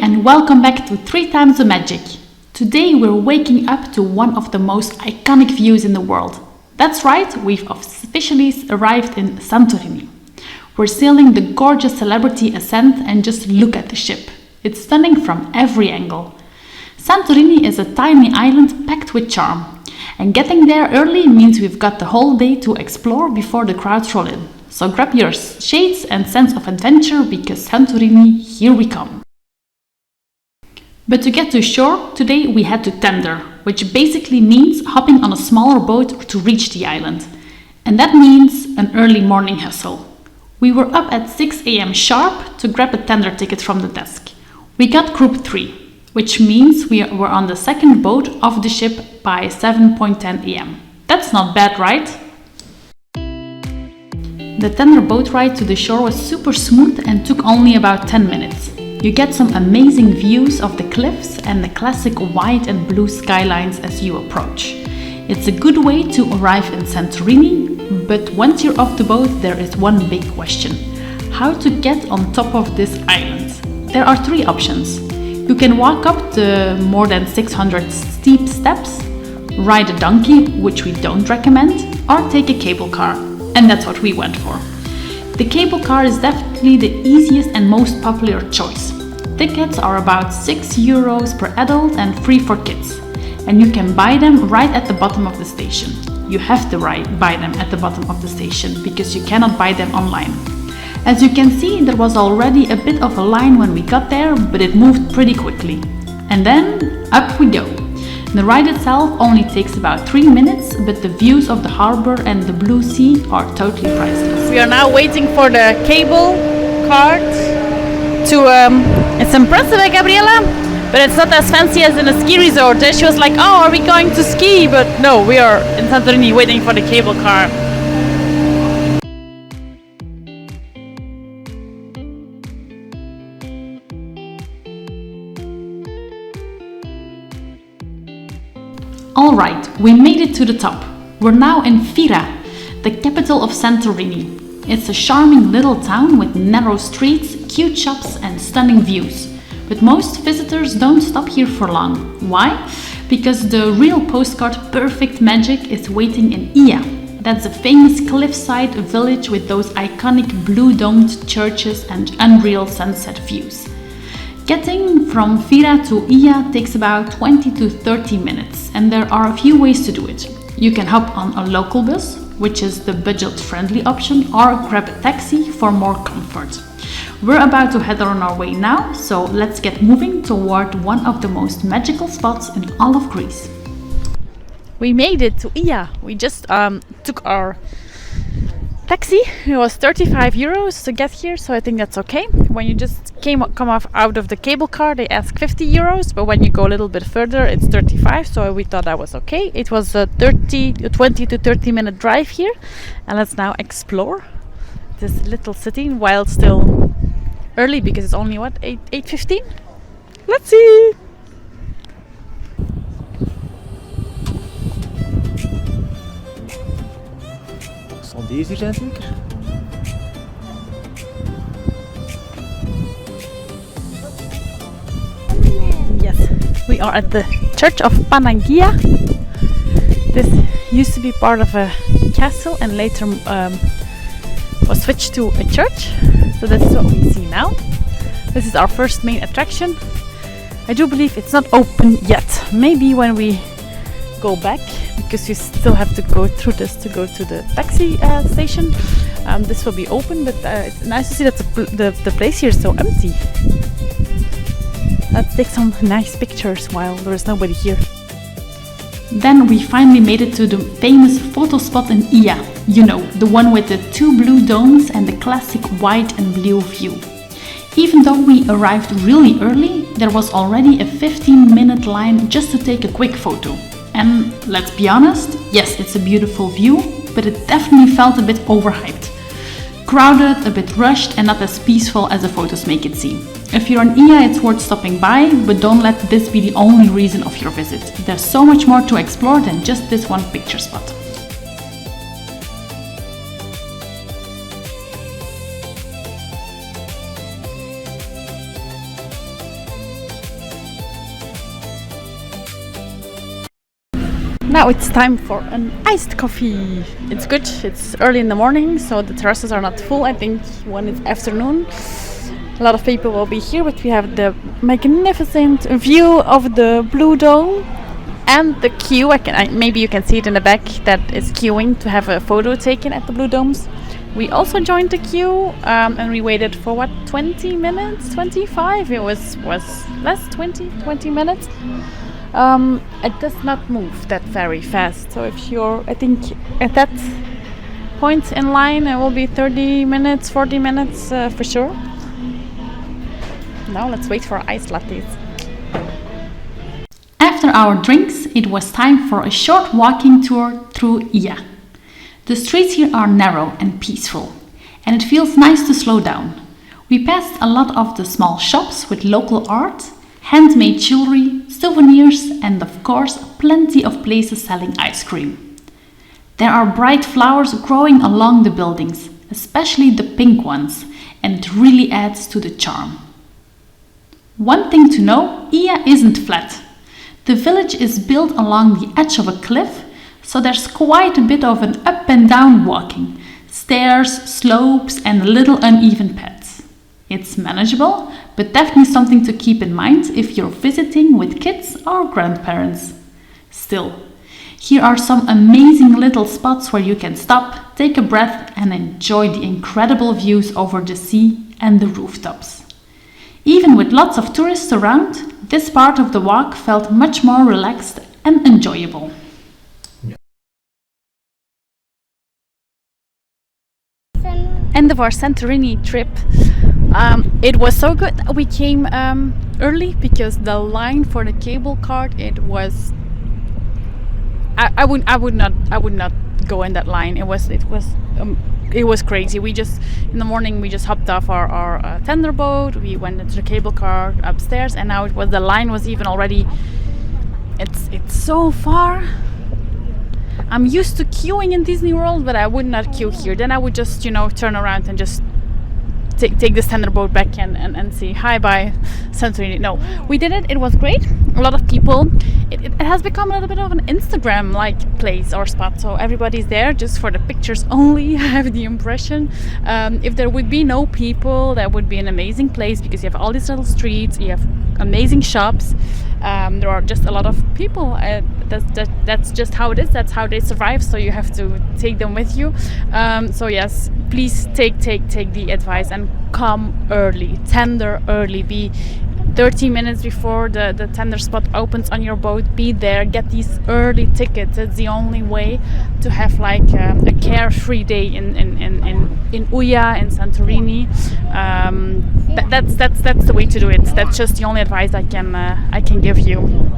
and welcome back to 3 Times the Magic. Today we're waking up to one of the most iconic views in the world. That's right, we've officially arrived in Santorini. We're sailing the gorgeous Celebrity Ascent and just look at the ship. It's stunning from every angle. Santorini is a tiny island packed with charm. And getting there early means we've got the whole day to explore before the crowds roll in. So grab your shades and sense of adventure because Santorini, here we come. But to get to shore, today we had to tender, which basically means hopping on a smaller boat to reach the island. And that means an early morning hustle. We were up at 6 a.m. sharp to grab a tender ticket from the desk. We got group 3, which means we were on the second boat off the ship by 7:10 a.m. That's not bad, right? The tender boat ride to the shore was super smooth and took only about 10 minutes. You get some amazing views of the cliffs and the classic white and blue skylines as you approach. It's a good way to arrive in Santorini, but once you're off the boat, there is one big question. How to get on top of this island? There are 3 options. You can walk up the more than 600 steep steps, ride a donkey, which we don't recommend, or take a cable car. And that's what we went for. The cable car is definitely the easiest and most popular choice. Tickets are about €6 per adult and free for kids. And you can buy them right at the bottom of the station. You have to buy them at the bottom of the station because you cannot buy them online. As you can see, there was already a bit of a line when we got there, but it moved pretty quickly. And then up we go. The ride itself only takes about 3 minutes, but the views of the harbor and the blue sea are totally priceless. We are now waiting for the cable car it's impressive, Gabriela, but it's not as fancy as in a ski resort. She was like, oh, are we going to ski? But no, we are in Santorini waiting for the cable car. Alright, we made it to the top. We're now in Fira, the capital of Santorini. It's a charming little town with narrow streets, cute shops and stunning views. But most visitors don't stop here for long. Why? Because the real postcard perfect magic is waiting in Oia. That's a famous cliffside village with those iconic blue domed churches and unreal sunset views. Getting from Fira to Oia takes about 20 to 30 minutes, and there are a few ways to do it. You can hop on a local bus, which is the budget-friendly option, or grab a taxi for more comfort. We're about to head on our way now, so let's get moving toward one of the most magical spots in all of Greece. We made it to Oia. We just took our taxi. It was €35 to get here, so I think that's okay. When you just come out of the cable car, they ask €50, but when you go a little bit further, it's 35. So we thought that was okay. It was a 20 to 30 minute drive here, and let's now explore this little city while still early because it's only 8:15. Let's see. Zal deze hier zijn zeker? Yes, we are at the Church of Panagia. This used to be part of a castle and later was switched to a church. So this is what we see now. This is our first main attraction. I do believe it's not open yet. Maybe when we go back, because you still have to go through this to go to the taxi station. This will be open, but it's nice to see that the place here is so empty. Let's take some nice pictures while there is nobody here. Then we finally made it to the famous photo spot in Oia. You know, the one with the 2 blue domes and the classic white and blue view. Even though we arrived really early, there was already a 15-minute line just to take a quick photo. And let's be honest, yes, it's a beautiful view, but it definitely felt a bit overhyped. Crowded, a bit rushed, and not as peaceful as the photos make it seem. If you're in Oia, it's worth stopping by, but don't let this be the only reason of your visit. There's so much more to explore than just this one picture spot. Now it's time for an iced coffee. It's good. It's early in the morning, so the terraces are not full. I think when it's afternoon, a lot of people will be here, but we have the magnificent view of the Blue Dome and the queue. Maybe you can see it in the back that is queuing to have a photo taken at the Blue Domes. We also joined the queue and we waited for 20 minutes, 25? It was less, 20 minutes. It does not move that very fast. So if you're, I think at that point in line, it will be 30 minutes, 40 minutes for sure. Now let's wait for iced lattes. After our drinks, it was time for a short walking tour through Oia. The streets here are narrow and peaceful, and it feels nice to slow down. We passed a lot of the small shops with local art, handmade jewelry, souvenirs, and of course plenty of places selling ice cream. There are bright flowers growing along the buildings, especially the pink ones, and it really adds to the charm. One thing to know, Oia isn't flat. The village is built along the edge of a cliff, so there's quite a bit of an up and down walking, stairs, slopes, and little uneven paths. It's manageable, but definitely something to keep in mind if you're visiting with kids or grandparents. Still, here are some amazing little spots where you can stop, take a breath, and enjoy the incredible views over the sea and the rooftops. Even with lots of tourists around, this part of the walk felt much more relaxed and enjoyable. End of our Santorini trip. It was so good that we came early because the line for the cable cart, it was I would not go in that line. It was crazy. In the morning we just hopped off our tender boat. We went into the cable car upstairs, and now the line was even already. It's so far. I'm used to queuing in Disney World, but I would not queue here. Then I would just turn around and just take this tender boat back and say hi bye Santorini. No, we did it. It was great. A lot of people. It has become a little bit of an Instagram like place or spot, so everybody's there just for the pictures only. I have the impression if there would be no people, that would be an amazing place because you have all these little streets, you have amazing shops. There are just a lot of people. That's just how it is. That's how they survive. So you have to take them with you. So yes, please take the advice and come early. Tender early. Be 30 minutes before the tender spot opens on your boat. Be there. Get these early tickets. It's the only way to have like a carefree day in Oia, in Santorini. That's the way to do it. That's just the only advice I can give you.